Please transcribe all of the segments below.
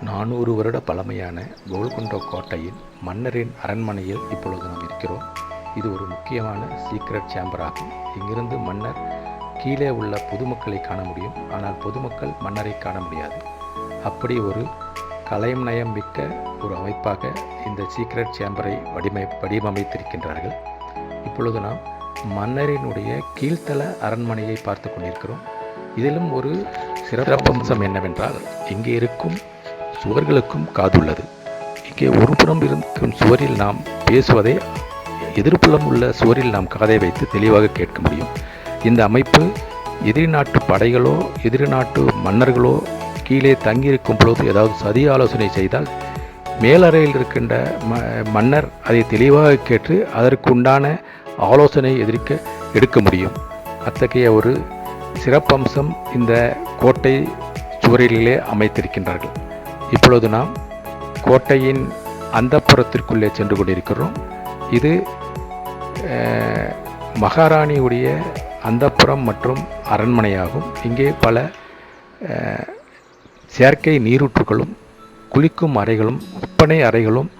400 வருட பழமையான கோல்கொண்டா கோட்டையின் மன்னரின் அரண்மனையில் இப்பொழுது நாம் இருக்கிறோம். இது ஒரு முக்கியமான சீக்ரெட் சேம்பர் ஆகும். இங்கிருந்து மன்னர் கீழே உள்ள பொதுமக்களை காண முடியும், ஆனால் பொதுமக்கள் மன்னரை காண முடியாது. அப்படி ஒரு கலைநயம் மிக்க ஒரு அமைப்பாக இந்த சீக்ரெட் சேம்பரை வடிவமைத்திருக்கின்றார்கள். இப்பொழுது நாம் மன்னரினுடைய கீழ்த்தள அரண்மனையை பார்த்து கொண்டிருக்கிறோம். இதிலும் ஒரு சிறப்பம்சம் என்னவென்றால், இங்கே இருக்கும் சுவர்களுக்கும் காதுள்ளது. இங்கே ஒரு புறம் இருக்கும் சுவரில் நாம் பேசுவதை எதிர்ப்புறம் உள்ள சுவரில் நாம் காதை வைத்து தெளிவாக கேட்க முடியும். இந்த அமைப்பு எதிரி நாட்டு படைகளோ எதிரி நாட்டு மன்னர்களோ கீழே தங்கியிருக்கும் பொழுது ஏதாவது சதி ஆலோசனை செய்தால் மேலறையில் இருக்கின்ற மன்னர் அதை தெளிவாக கேட்டு அதற்குண்டான ஆலோசனை எடுக்க முடியும். அத்தகைய ஒரு சிறப்பம்சம் இந்த கோட்டை சுவரிலே அமைத்திருக்கின்றார்கள். இப்பொழுது நாம் கோட்டையின் அந்தப்புறத்திற்குள்ளே சென்று கொண்டிருக்கிறோம். இது மகாராணியுடைய அந்தப்புறம் மற்றும் அரண்மனையாகும். இங்கே பல செயற்கை நீரூற்றுகளும் குளிக்கும் அறைகளும் ஒப்பனை அறைகளும்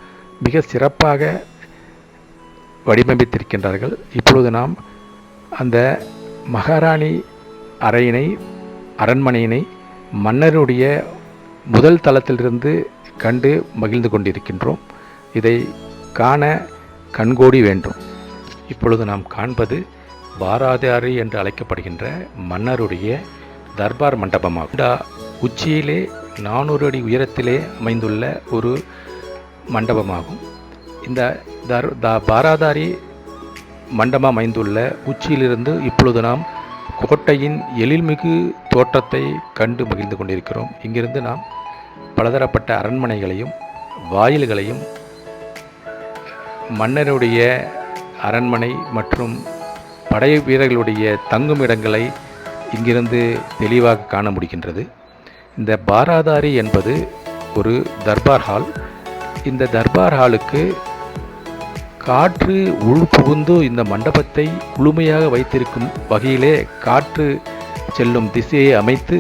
மிக சிறப்பாக வடிவமைத்திருக்கின்றார்கள். இப்பொழுது நாம் அந்த மகாராணி அரண்மனையினை மன்னருடைய முதல் தளத்திலிருந்து கண்டு மகிழ்ந்து கொண்டிருக்கின்றோம். இதை காண கண்கோடி வேண்டும். இப்பொழுது நாம் காண்பது பாராதாரி என்று அழைக்கப்படுகின்ற மன்னருடைய தர்பார் மண்டபமாகும். உச்சியிலே 400 அடி உயரத்திலே அமைந்துள்ள ஒரு மண்டபமாகும். இந்த பாராதாரி மண்டபம் அமைந்துள்ள உச்சியிலிருந்து இப்பொழுது நாம் கோட்டையின் எழில்மிகு தோற்றத்தை கண்டு மகிழ்ந்து கொண்டிருக்கிறோம். இங்கிருந்து நாம் பலதரப்பட்ட அரண்மனைகளையும் வாயில்களையும் மன்னருடைய அரண்மனை மற்றும் படை வீரர்களுடைய தங்கும் இடங்களை இங்கிருந்து தெளிவாக காண முடிகின்றது. இந்த பாராதாரி என்பது ஒரு தர்பார் ஹால். இந்த தர்பார் ஹாலுக்கு காற்று உள்புகுந்து இந்த மண்டபத்தை குளுமையாக வைத்திருக்கும் வகையிலே காற்று செல்லும் திசையை அமைத்து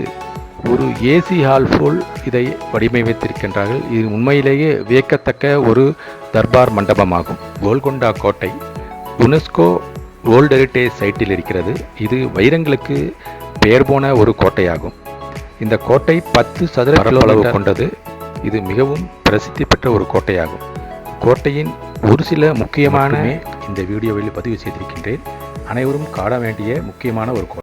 ஒரு ஏசி ஹால் போல் இதை வடிவமைத்திருக்கின்றார்கள். இது உண்மையிலேயே வியக்கத்தக்க ஒரு தர்பார் மண்டபமாகும். கோல்கொண்டா கோட்டை யுனெஸ்கோ வேர்ல்ட் ஹெரிட்டேஜ் சைட்டில் இருக்கிறது. இது வைரங்களுக்கு பெயர் போன ஒரு கோட்டையாகும். இந்த கோட்டை 10 சதுர கிலோமீட்டர் கொண்டது. இது மிகவும் பிரசித்தி பெற்ற ஒரு கோட்டையாகும். கோட்டையின் ஒரு சில முக்கியமான இந்த வீடியோவில் பதிவு செய்திருக்கின்றேன். அனைவரும் காண வேண்டிய முக்கியமான ஒரு கோட்டை.